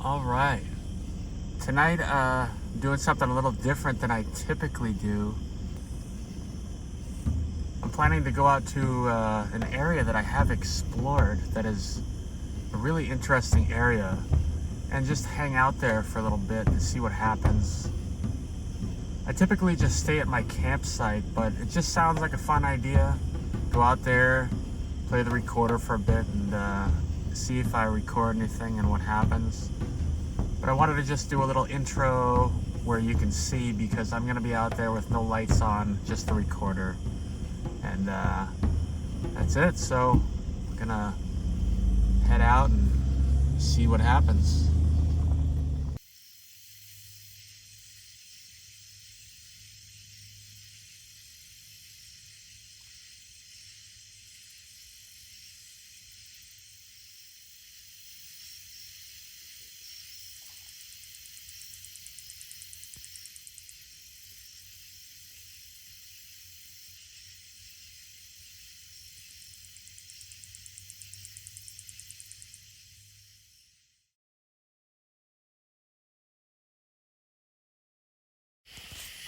All right. Tonight, doing something a little different than I typically do. I'm planning to go out to an area that I have explored that is a really interesting area and just hang out there for a little bit to see what happens. I typically just stay at my campsite, but it just sounds like a fun idea. Go out there, play the recorder for a bit, and see if I record anything and what happens. But I wanted to just do a little intro where you can see, because I'm gonna be out there with no lights on, just the recorder. And that's it. So I'm gonna head out and see what happens.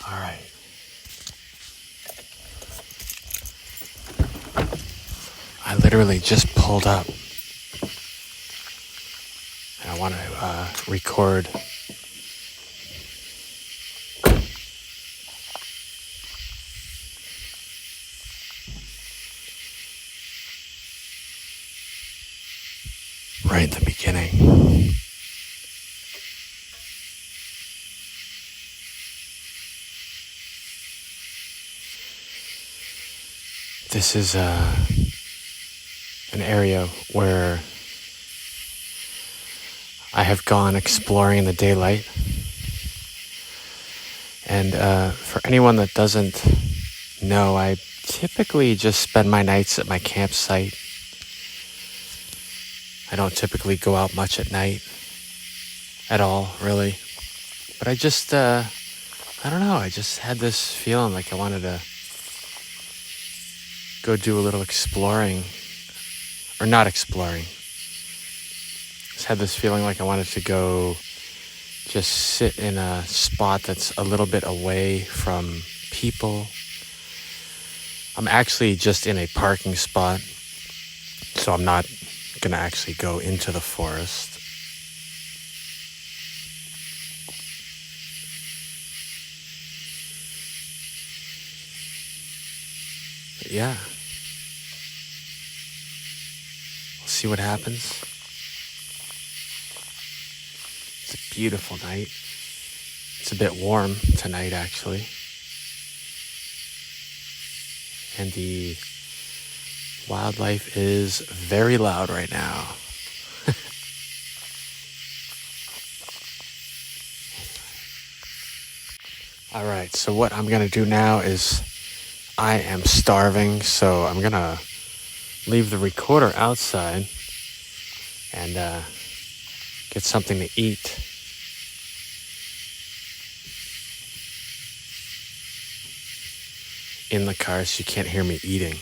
All right. I literally just pulled up and I want to record. Right in the beginning. This is an area where I have gone exploring in the daylight. And for anyone that doesn't know, I typically just spend my nights at my campsite. I don't typically go out much at night at all, really. But I just, I don't know, I just had this feeling like I wanted to go do a little exploring. Or not exploring. Just had this feeling like I wanted to go just sit in a spot that's a little bit away from people. I'm actually just in a parking spot, so I'm not gonna actually go into the forest. But yeah, we'll see what happens. It's a beautiful night. It's a bit warm tonight, actually. And the wildlife is very loud right now. All right, so what I'm gonna do now is I am starving, so I'm gonna leave the recorder outside and get something to eat. In the car so you can't hear me eating.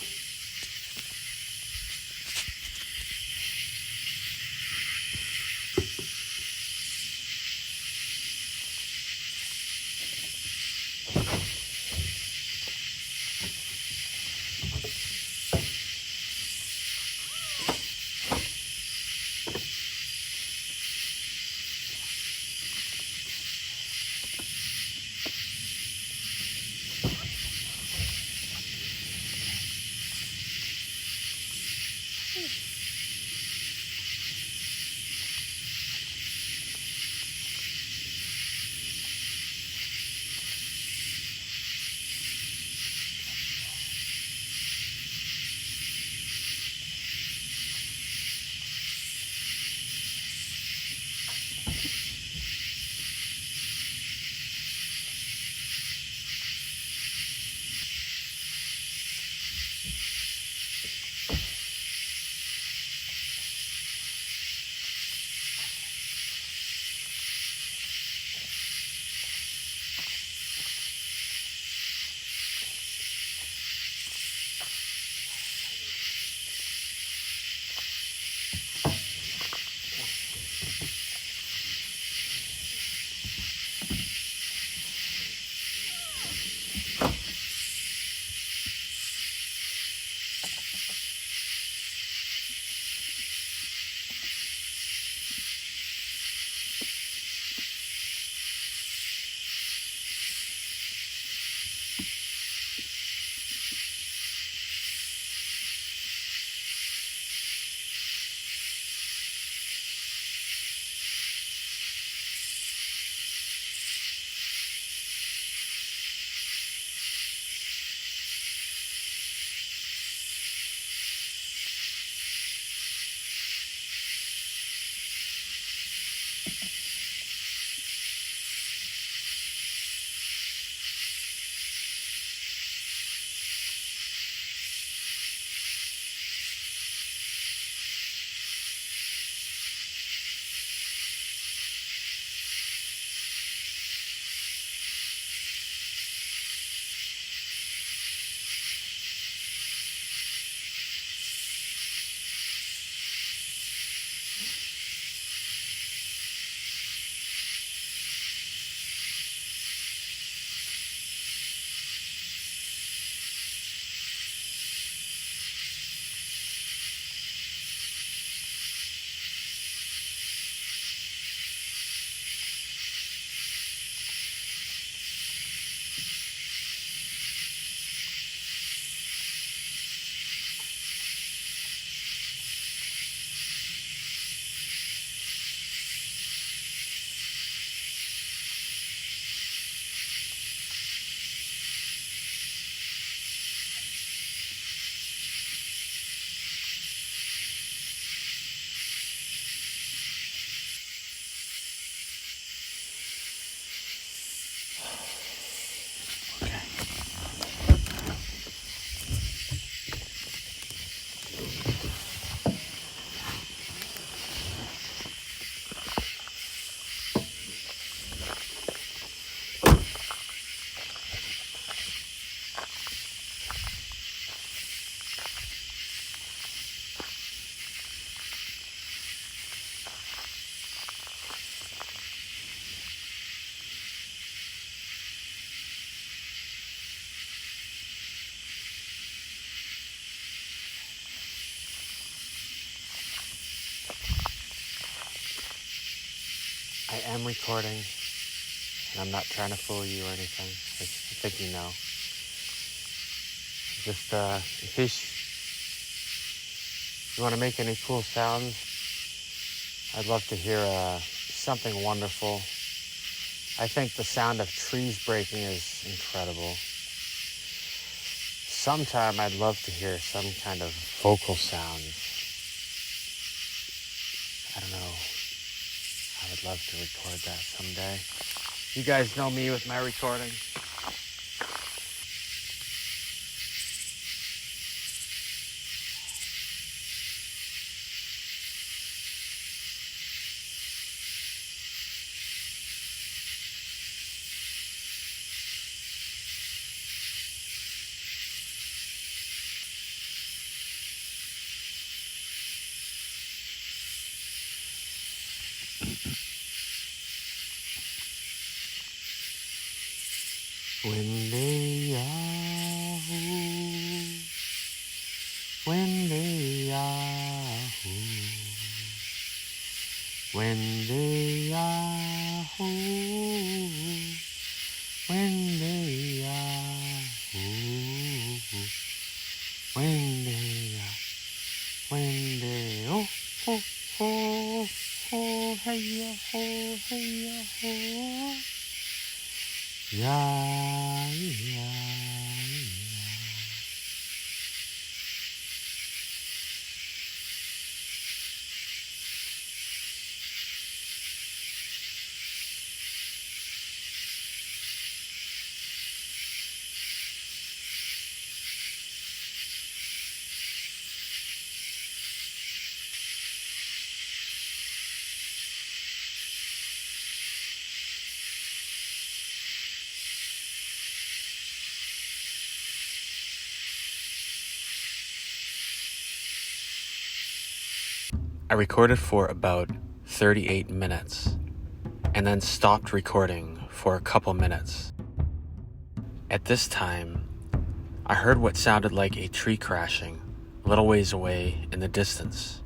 I am recording, and I'm not trying to fool you or anything. I think you know. Just in case you want to make any cool sounds, I'd love to hear something wonderful. I think the sound of trees breaking is incredible. Sometime I'd love to hear some kind of vocal sounds. I don't know. I would love to record that someday. You guys know me with my recording. Windy Yahoo, Windy Yahoo, Windy Yahoo, Windy Yahoo, Windy Yahoo, Windy, oh, oh, oh, oh, hey, yeah, oh, hey, yeah, oh. Yeah, yeah. I recorded for about 38 minutes and then stopped recording for a couple minutes. At this time, I heard what sounded like a tree crashing a little ways away in the distance.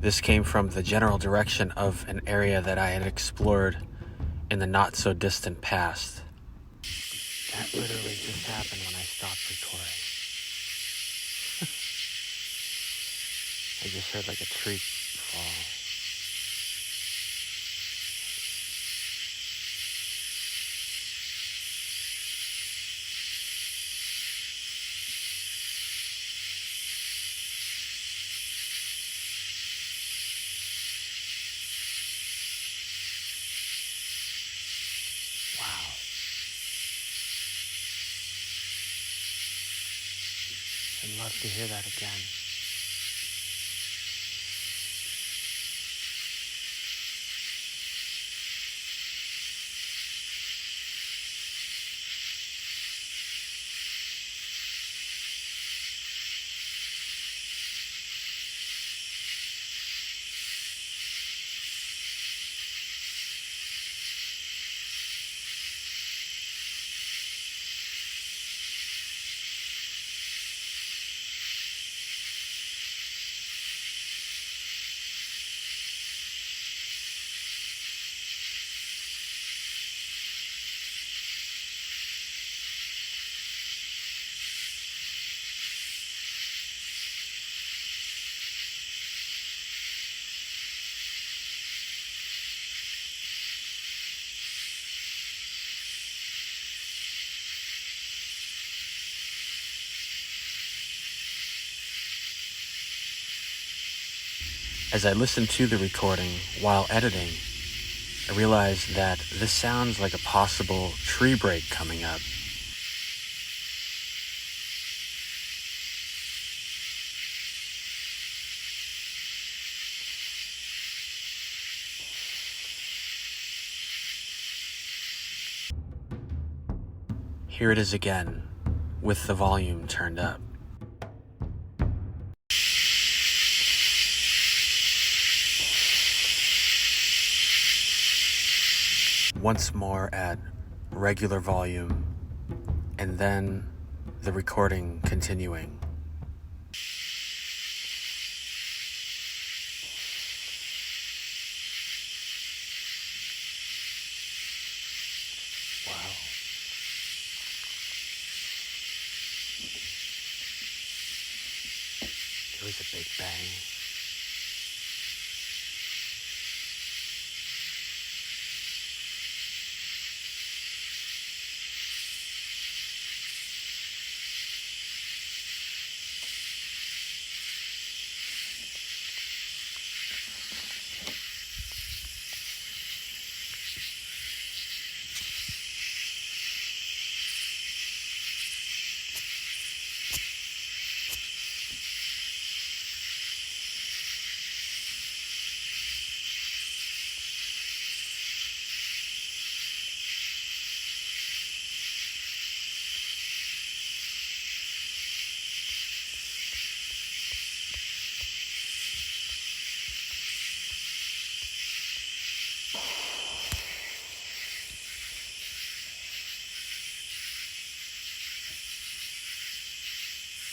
This came from the general direction of an area that I had explored in the not so distant past. That literally just happened when I stopped recording. I just heard like a tree fall. Wow. I'd love to hear that again. As I listened to the recording while editing, I realized that this sounds like a possible tree break coming up. Here it is again, with the volume turned up. Once more at regular volume, and then the recording continuing. was a big bang.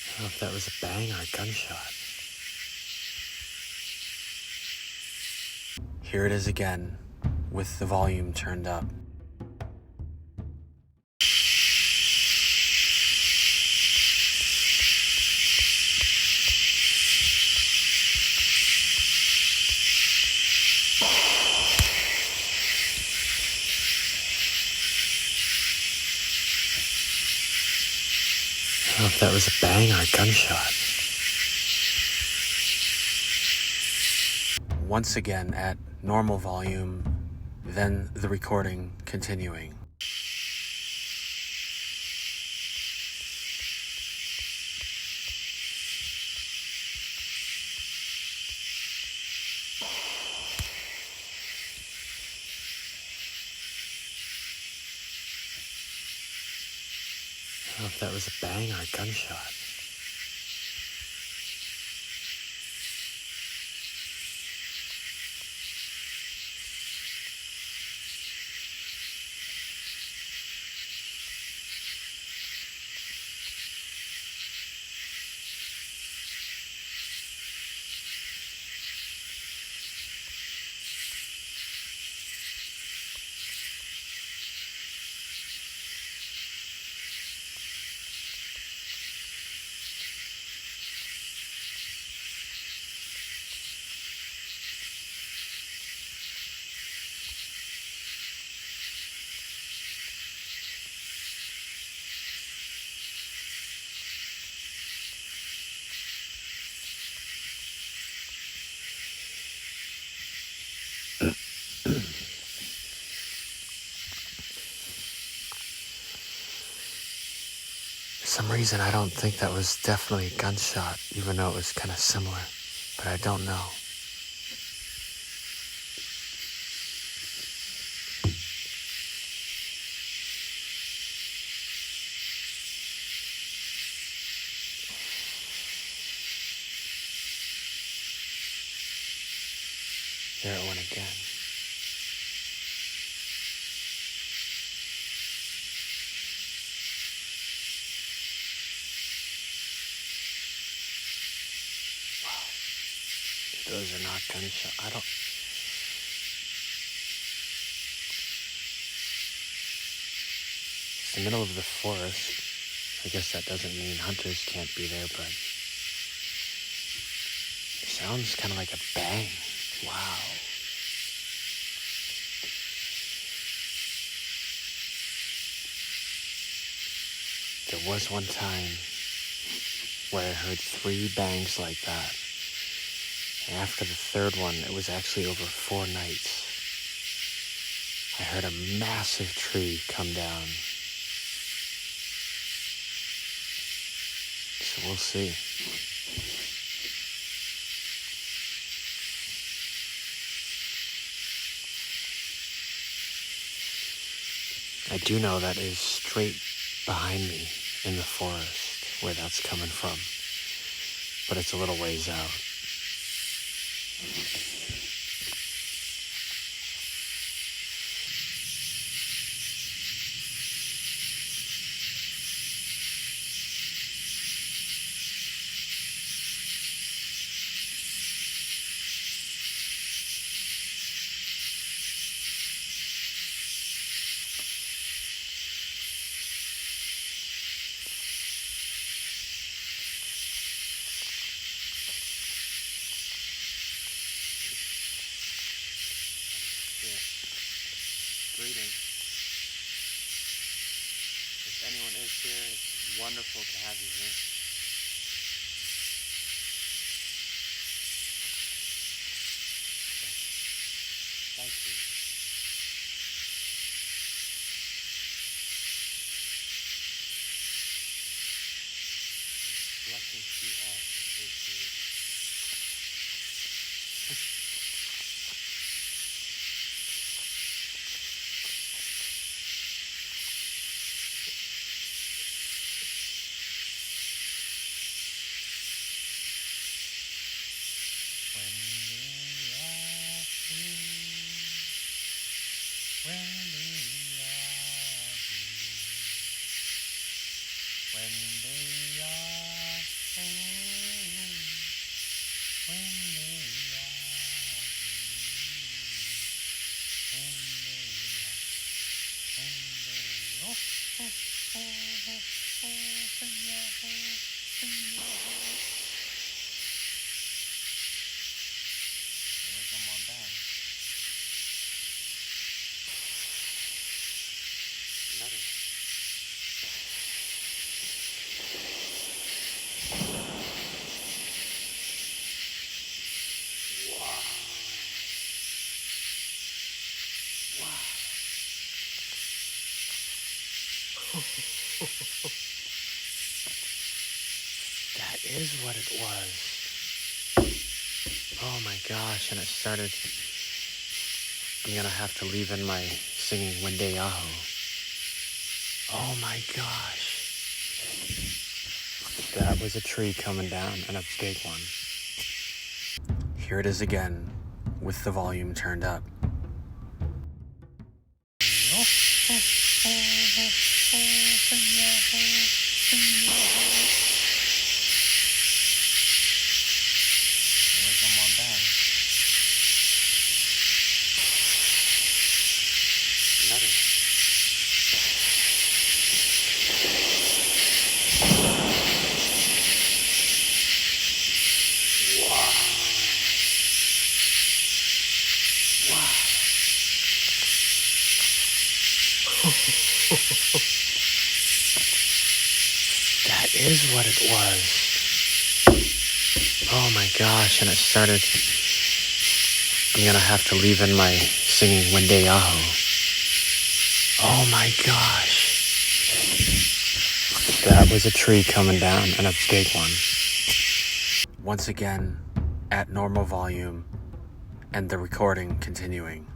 I don't know if that was a bang or a gunshot. Here it is again, with the volume turned up. I don't know if that was a bang or a gunshot. Once again at normal volume, then the recording continuing. I don't know if that was a bang or a gunshot. For some reason, I don't think that was definitely a gunshot, even though it was kind of similar, but I don't know. There it went again. Those are not gunshots. It's the middle of the forest. I guess that doesn't mean hunters can't be there, but it sounds kind of like a bang. Wow. There was one time where I heard 3 bangs like that. And after the third one, it was actually over 4 nights. I heard a massive tree come down. So we'll see. I do know that is straight behind me in the forest where that's coming from. But it's a little ways out. breeding. If anyone is here, it's wonderful to have you here. Thank you. Blessings to you all from AC. That is what it was. Oh my gosh, and it started. I'm gonna have to leave in my singing Wendeyaho. Oh my gosh. That was a tree coming down, and a big one. Here it is again, with the volume turned up. That is what it was. Oh my gosh, and it started. I'm gonna have to leave in my singing Wendeyaho. Oh my gosh. That was a tree coming down, and a big one. Once again, at normal volume, and the recording continuing.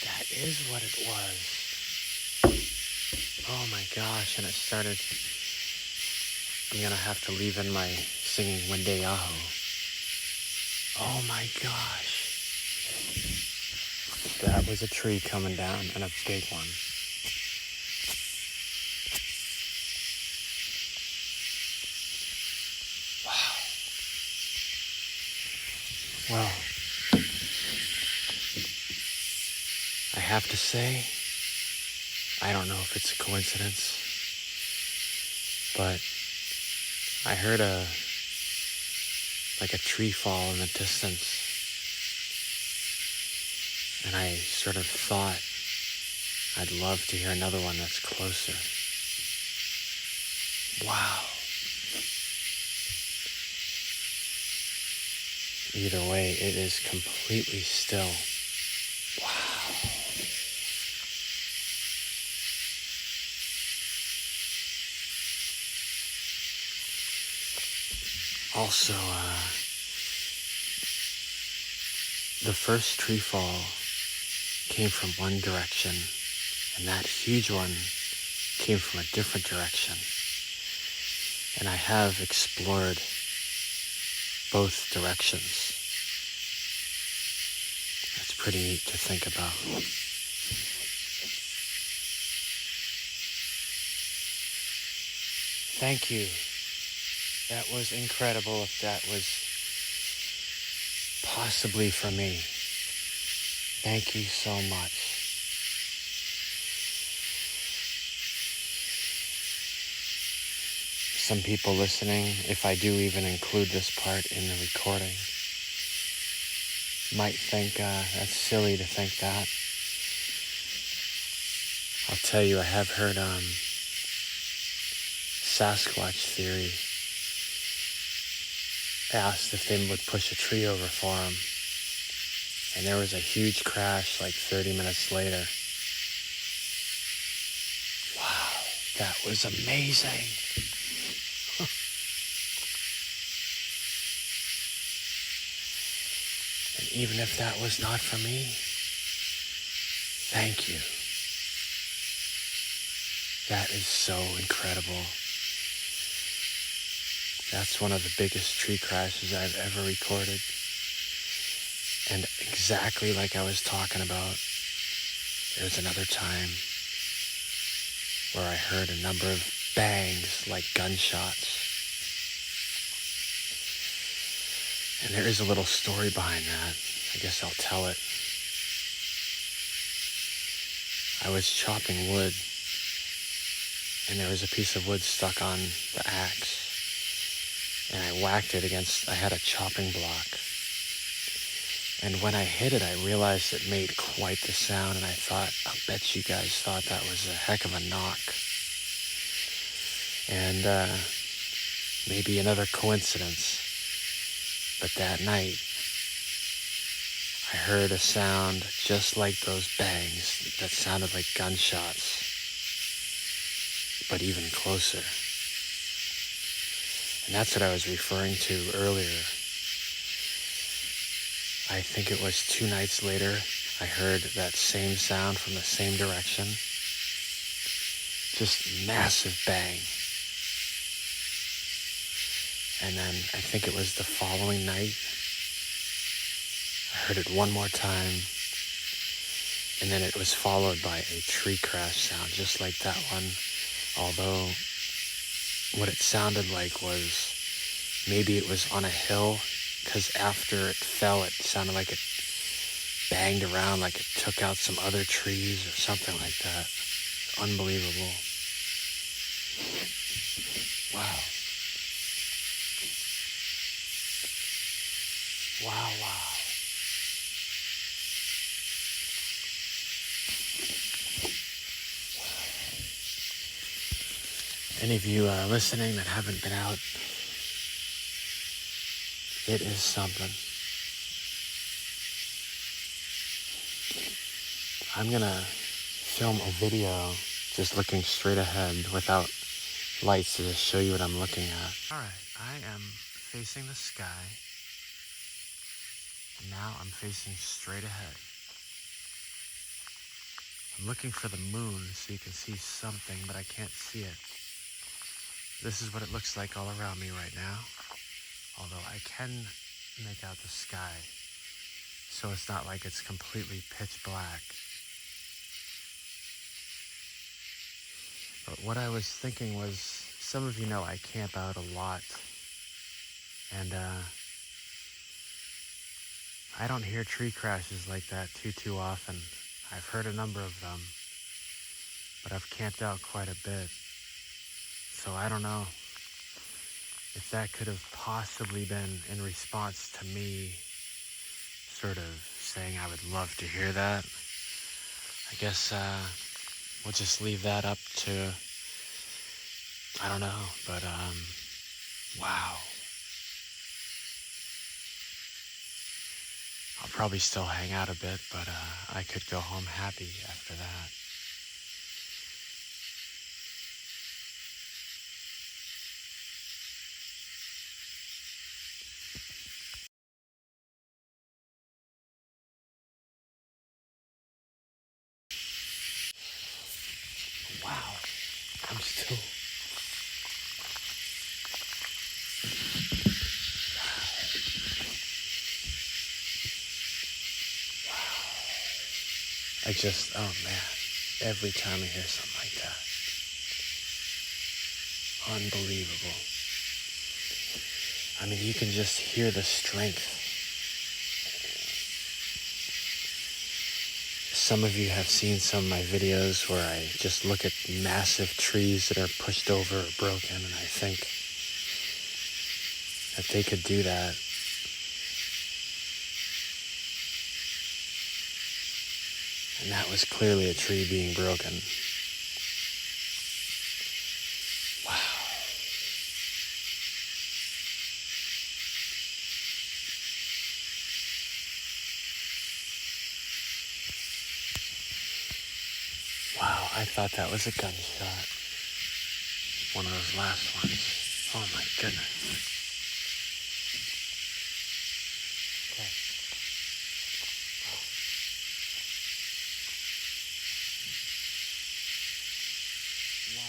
That is what it was. Oh my gosh, and it started. I'm gonna have to leave in my singing Wendeyaho. Oh my gosh. That was a tree coming down, and a big one. Wow. Well, I have to say, I don't know if it's a coincidence, but I heard a tree fall in the distance, and I sort of thought I'd love to hear another one that's closer. Wow. Either way, it is completely still. Wow. Also, the first tree fall came from one direction, and that huge one came from a different direction. And I have explored both directions. pretty neat to think about. Thank you. That was incredible if that was possibly for me. Thank you so much. Some people listening, if I do even include this part in the recording, might think that's silly to think that. I'll tell you, I have heard Sasquatch theory asked if they would push a tree over for him. And there was a huge crash like 30 minutes later. Wow, that was amazing. And even if that was not for me, thank you. That is so incredible. That's one of the biggest tree crashes I've ever recorded. And exactly like I was talking about, there's another time where I heard a number of bangs like gunshots. And there is a little story behind that. I guess I'll tell it. I was chopping wood, and there was a piece of wood stuck on the axe. And I whacked it against, I had a chopping block. And when I hit it, I realized it made quite the sound, and I thought, I'll bet you guys thought that was a heck of a knock. And maybe another coincidence, but that night, I heard a sound just like those bangs that sounded like gunshots, but even closer. And that's what I was referring to earlier. I think it was 2 nights later, I heard that same sound from the same direction. Just massive bang. And then I think it was the following night, I heard it one more time. And then it was followed by a tree crash sound, just like that one. Although what it sounded like was maybe it was on a hill, because after it fell, it sounded like it banged around, like it took out some other trees or something like that. Unbelievable. Wow. Wow, wow. Any of you listening that haven't been out, it is something. I'm gonna film a video just looking straight ahead without lights to just show you what I'm looking at. Alright, I am facing the sky. And now I'm facing straight ahead. I'm looking for the moon so you can see something, but I can't see it. This is what it looks like all around me right now. Although I can make out the sky, so it's not like it's completely pitch black. But what I was thinking was, some of you know I camp out a lot, and I don't hear tree crashes like that too often. I've heard a number of them, but I've camped out quite a bit. So I don't know if that could have possibly been in response to me sort of saying I would love to hear that. I guess we'll just leave that up to, I don't know, but wow. I'll probably still hang out a bit, but I could go home happy after that. Wow, I'm still... Wow. Oh man, every time I hear something like that, unbelievable. I mean, you can just hear the strength. Some of you have seen some of my videos where I just look at massive trees that are pushed over or broken, and I think that they could do that. And that was clearly a tree being broken. Wow. Wow, I thought that was a gunshot. One of those last ones. Oh my goodness. Okay. Wow. Wow.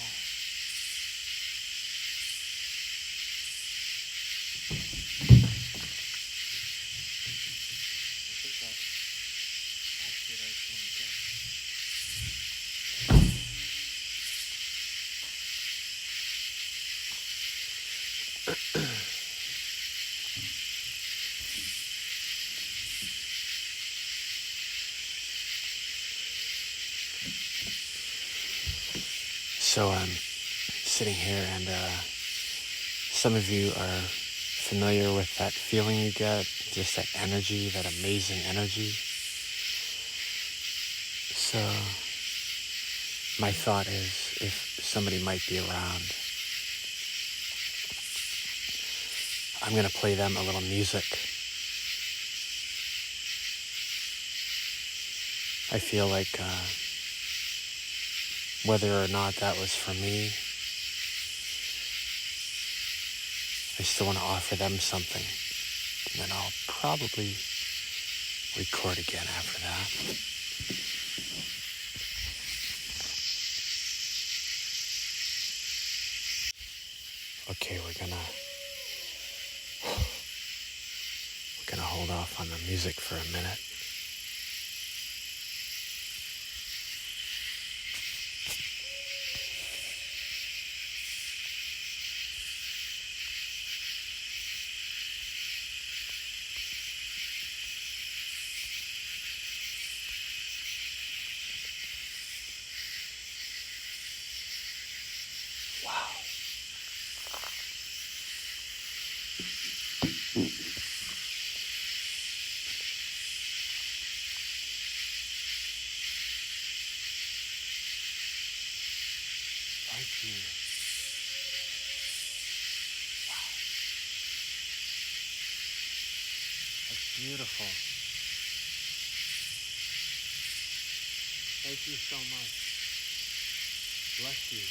I think that's actually what I was going to get. So I'm sitting here, and some of you are familiar with that feeling you get, just that energy, that amazing energy. So my thought is, if somebody might be around, I'm going to play them a little music. I feel like whether or not that was for me, I still want to offer them something. And then I'll probably record again after that. Okay, we're gonna hold off on the music for a minute. Wow. Thank you. Wow. That's beautiful. Thank you so much. Bless you.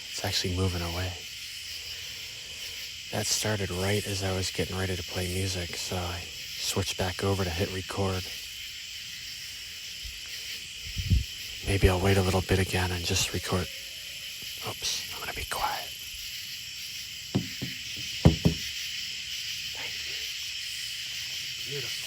It's actually moving away. That started right as I was getting ready to play music, so I switched back over to hit record. Maybe I'll wait a little bit again and just record. Oops, I'm gonna be quiet. Thank you. Beautiful.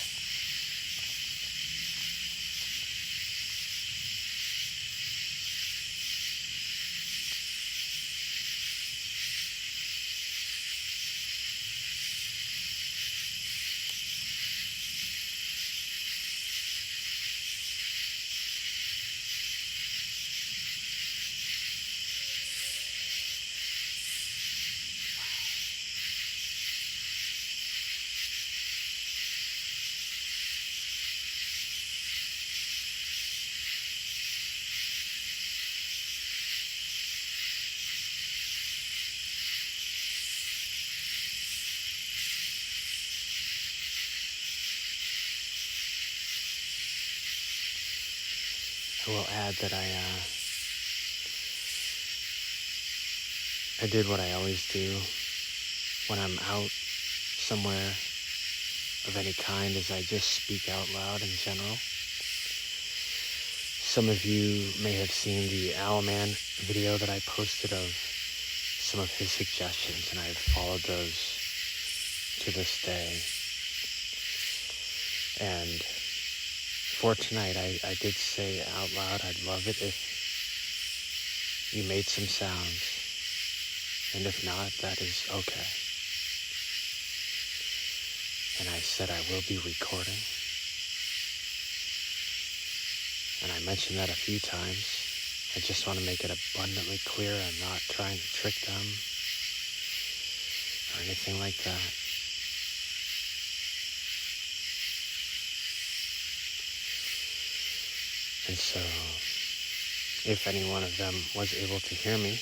I will add that I did what I always do when I'm out somewhere of any kind, is I just speak out loud in general. Some of you may have seen the Owlman video that I posted of some of his suggestions, and I have followed those to this day. And for tonight, I did say out loud, I'd love it if you made some sounds. And if not, that is okay. And I said I will be recording. And I mentioned that a few times. I just want to make it abundantly clear I'm not trying to trick them or anything like that. And so, if any one of them was able to hear me,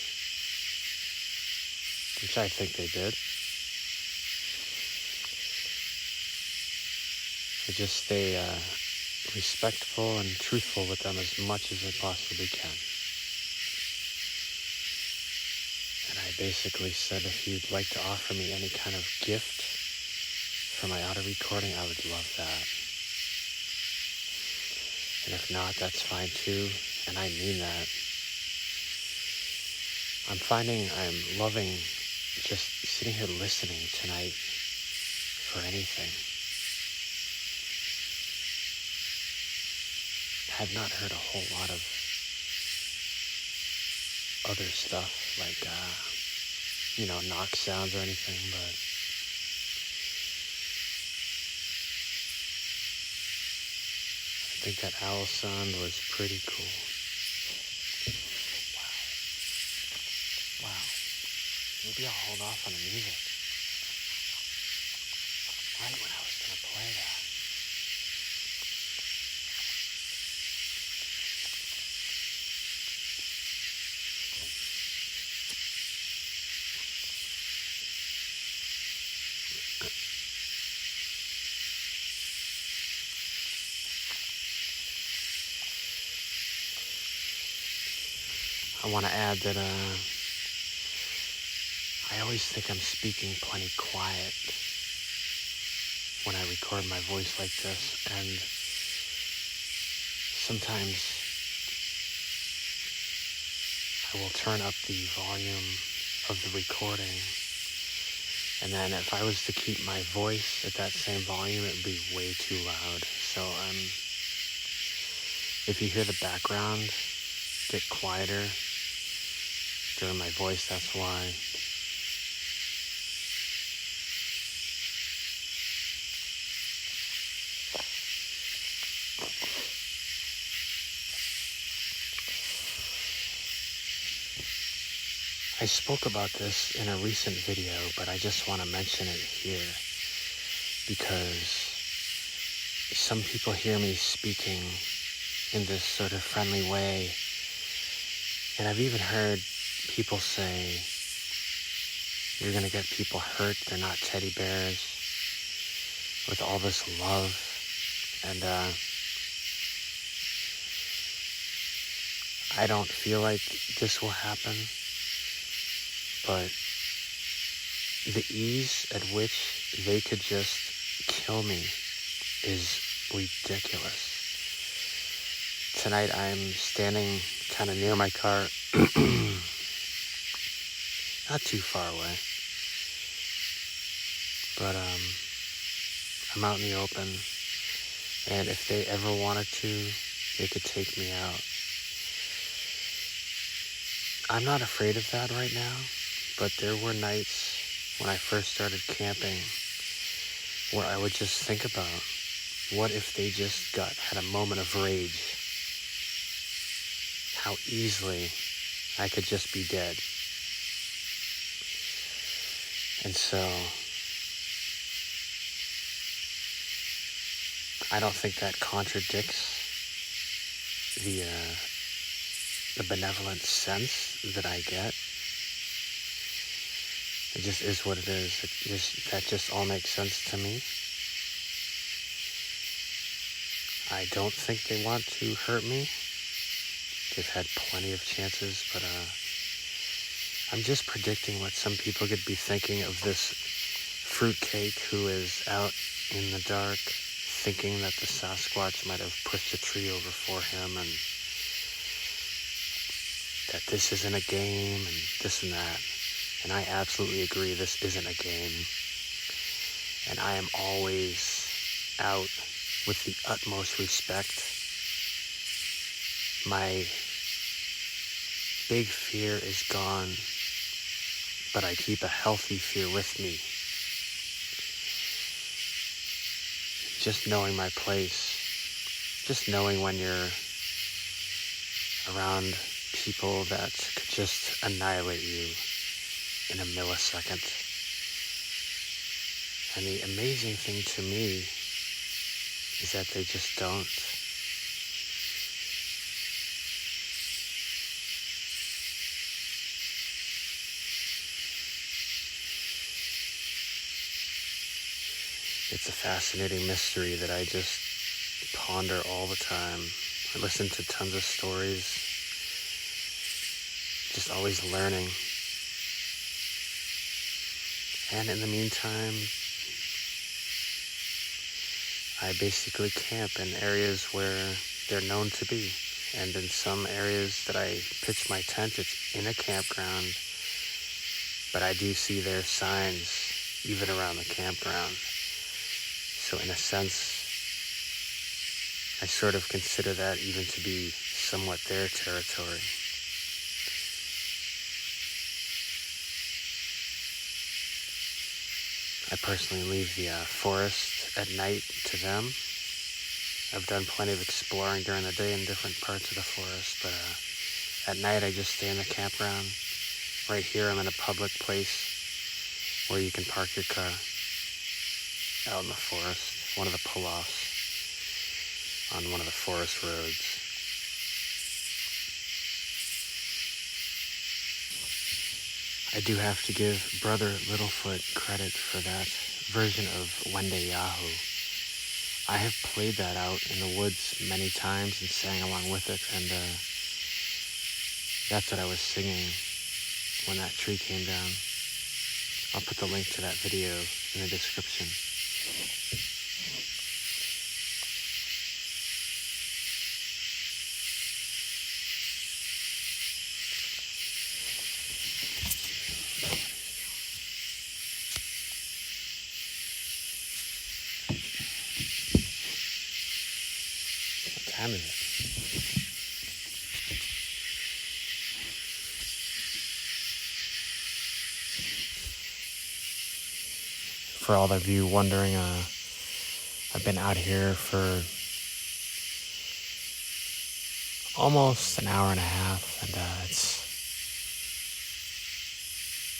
which I think they did, I just stay respectful and truthful with them as much as I possibly can. And I basically said if you'd like to offer me any kind of gift for my audio recording, I would love that. And if not, that's fine too, and I mean that. I'm finding I'm loving just sitting here listening tonight for anything. I've not heard a whole lot of other stuff like, knock sounds or anything, but I think that owl sound was pretty cool. Wow. Maybe I'll hold off on the music right when I was going to play that. I want to add that I always think I'm speaking plenty quiet when I record my voice like this, and sometimes I will turn up the volume of the recording, and then if I was to keep my voice at that same volume, it would be way too loud. So if you hear the background get quieter during my voice, that's why. I spoke about this in a recent video, but I just want to mention it here because some people hear me speaking in this sort of friendly way, and I've even heard people say, you're going to get people hurt, they're not teddy bears, with all this love, and I don't feel like this will happen, but the ease at which they could just kill me is ridiculous. Tonight I'm standing kind of near my car, not too far away, but I'm out in the open, and if they ever wanted to, they could take me out. I'm not afraid of that right now, but there were nights when I first started camping where I would just think about, what if they just had a moment of rage? How easily I could just be dead. And so I don't think that contradicts the benevolent sense that I get. It just is what it is. That just all makes sense to me. I don't think they want to hurt me. They've had plenty of chances, but I'm just predicting what some people could be thinking of this fruitcake who is out in the dark thinking that the Sasquatch might have pushed a tree over for him and that this isn't a game and this and that. And I absolutely agree this isn't a game. And I am always out with the utmost respect. My big fear is gone, but I keep a healthy fear with me. Just knowing my place, just knowing when you're around people that could just annihilate you in a millisecond. And the amazing thing to me is that they just don't. It's a fascinating mystery that I just ponder all the time. I listen to tons of stories, just always learning. And in the meantime, I basically camp in areas where they're known to be. And in some areas that I pitch my tent, it's in a campground, but I do see their signs even around the campground. So in a sense, I sort of consider that even to be somewhat their territory. I personally leave the forest at night to them. I've done plenty of exploring during the day in different parts of the forest, but at night I just stay in the campground. Right here I'm in a public place where you can park your car out in the forest, one of the pull-offs on one of the forest roads. I do have to give Brother Littlefoot credit for that version of Wende Yahoo. I have played that out in the woods many times and sang along with it, and that's what I was singing when that tree came down. I'll put the link to that video in the description. What time is it? For all of you wondering, I've been out here for almost an hour and a half, and it's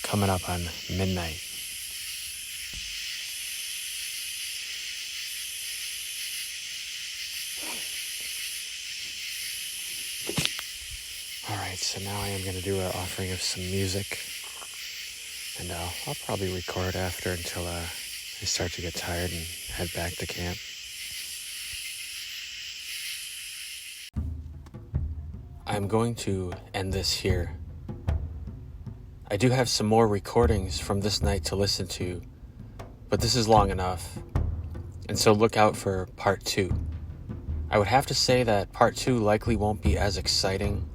coming up on midnight. Alright, so now I am going to do an offering of some music, and I'll probably record after until I start to get tired and head back to camp. I'm going to end this here. I do have some more recordings from this night to listen to, but this is long enough, and so look out for part 2. I would have to say that part 2 likely won't be as exciting,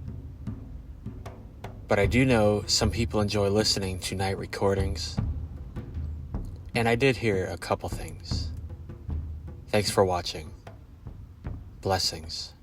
but I do know some people enjoy listening to night recordings, and I did hear a couple things. Thanks for watching. Blessings.